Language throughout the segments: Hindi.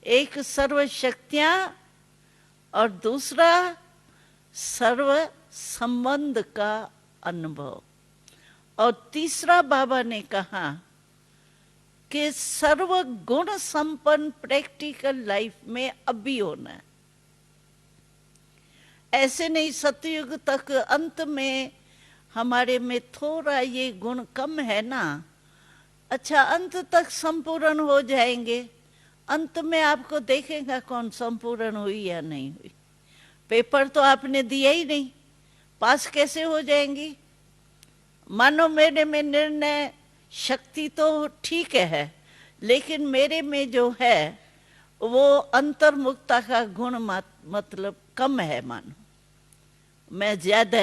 एक सर्व शक्तियां और दूसरा सर्व संबंध का अनुभव। और तीसरा बाबा ने कहा कि सर्व गुण संपन्न प्रैक्टिकल लाइफ में अभी होना है। ऐसे नहीं सतयुग तक अंत में हमारे में थोड़ा ये गुण कम है ना, अच्छा अंत तक संपूर्ण हो जाएंगे। अंत में आपको देखेगा कौन संपूर्ण हुई या नहीं हुई। पेपर तो आपने दिया ही नहीं, पास कैसे हो जाएंगी। मानो मेरे में निर्णय शक्ति तो ठीक है, लेकिन मेरे में जो है वो अंतर्मुखता का गुण मतलब कम है। मानो मैं ज्यादा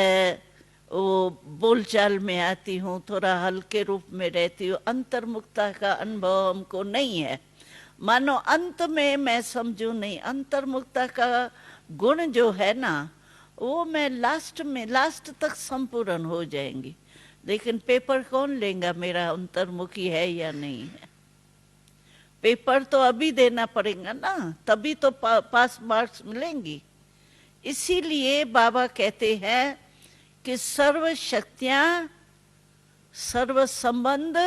वो बोलचाल में आती हूँ, थोड़ा हल्के रूप में रहती हूँ, अंतर्मुखता का अनुभव हमको नहीं है। मानो अंत में मैं समझू नहीं, अंतर्मुखता का गुण जो है ना वो मैं लास्ट तक संपूर्ण हो जाएंगी। लेकिन पेपर कौन लेगा मेरा अंतर्मुखी है या नहीं है। पेपर तो अभी देना पड़ेगा ना, तभी तो पास मार्क्स मिलेंगी। इसीलिए बाबा कहते हैं कि सर्व शक्तियां, सर्व संबंध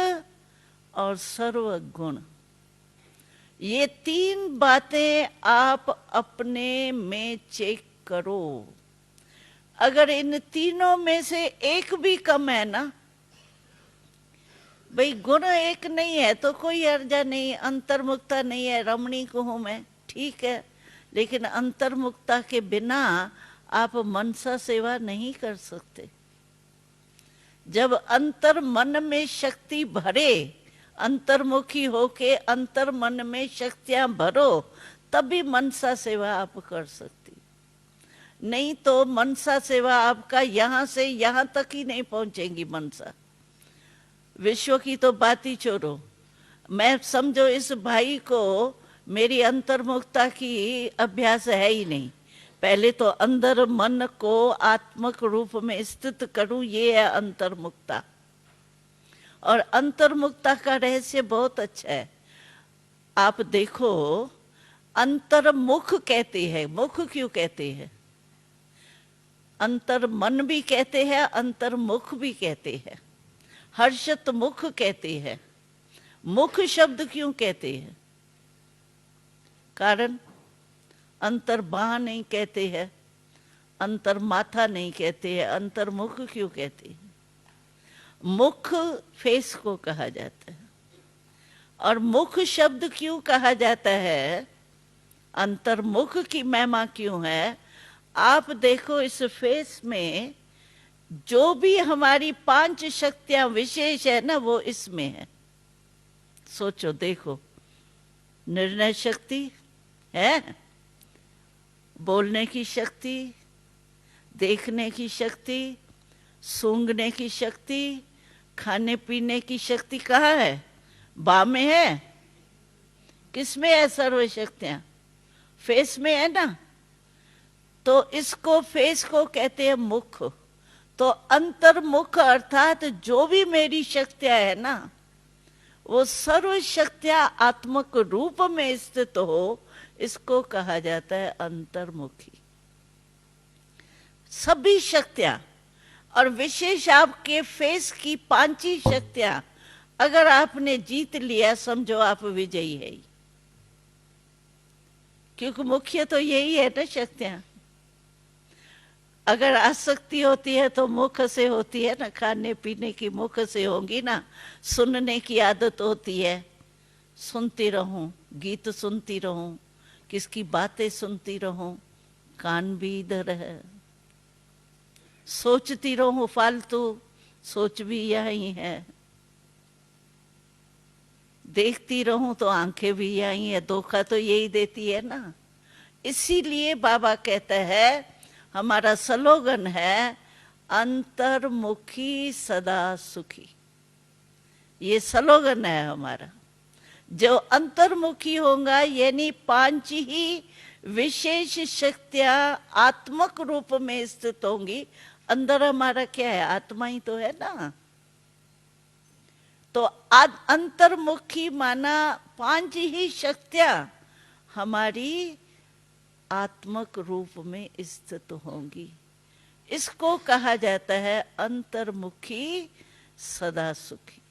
और सर्व गुण, ये तीन बातें आप अपने में चेक करो। अगर इन तीनों में से एक भी कम है ना, भाई गुण एक नहीं है तो कोई अर्जा नहीं, अंतर्मुखता नहीं है, रमणीक हूं मैं, ठीक है, लेकिन अंतर्मुखता के बिना आप मनसा सेवा नहीं कर सकते। जब अंतर मन में शक्ति भरे, अंतर्मुखी होके अंतर मन में शक्तियां भरो, तभी मनसा सेवा आप कर सकती। नहीं तो मनसा सेवा आपका यहां से यहां तक ही नहीं पहुंचेगी। मनसा विश्व की तो बात ही छोड़ो। मैं समझो इस भाई को मेरी अंतर्मुखता की अभ्यास है ही नहीं। पहले तो अंदर मन को आत्मक रूप में स्थित करूं, ये है अंतर्मुखता। और अंतर्मुखता का रहस्य बहुत अच्छा है। आप देखो, अंतर्मुख कहते हैं, मुख क्यों कहते हैं? अंतर मन भी कहते हैं, अंतर्मुख भी कहते हैं, हर्षत मुख कहते हैं। मुख शब्द क्यों कहते हैं? कारण अंतर बाह नहीं कहते हैं, अंतर माथा नहीं कहते हैं, अंतर्मुख क्यों कहते हैं? मुख फेस को कहा जाता है। और मुख शब्द क्यों कहा जाता है? अंतर्मुख की महिमा क्यों है? आप देखो इस फेस में जो भी हमारी 5 शक्तियां विशेष है ना, वो इसमें है। सोचो देखो, निर्णय शक्ति है, बोलने की शक्ति, देखने की शक्ति, सूंघने की शक्ति, खाने पीने की शक्ति कहाँ है? बा में है। किसमें है सर्व शक्तियां? फेस में है ना। तो इसको फेस को कहते हैं मुख। तो अंतर्मुख अर्थात जो भी मेरी शक्तियां है ना, वो सर्व शक्तियां आत्मक रूप में स्थित हो, इसको कहा जाता है अंतर्मुखी। सभी शक्तियां, और विशेष आपके फेस की 5 ही शक्तियां अगर आपने जीत लिया, समझो आप विजयी है। क्योंकि मुख्य तो यही है ना शक्तियां। अगर आसक्ति होती है तो मुख से होती है ना, खाने पीने की मुख से होगी ना। सुनने की आदत होती है, सुनती रहूं, गीत सुनती रहूं, किसकी बातें सुनती रहूं, कान भी इधर है। सोचती रहूं फालतू, सोच भी यही है। देखती रहूं तो आंखें भी यही है, धोखा तो यही देती है ना। इसीलिए बाबा कहता है, हमारा स्लोगन है अंतर्मुखी सदा सुखी। ये स्लोगन है हमारा। जो अंतर्मुखी होगा, यानी 5 ही विशेष शक्तियां आत्मक रूप में स्थित होंगी। अंदर हमारा क्या है? आत्मा ही तो है ना। तो अंतर्मुखी माना 5 ही शक्तियां हमारी आत्मक रूप में स्थित होंगी। इसको कहा जाता है अंतर्मुखी सदा सुखी।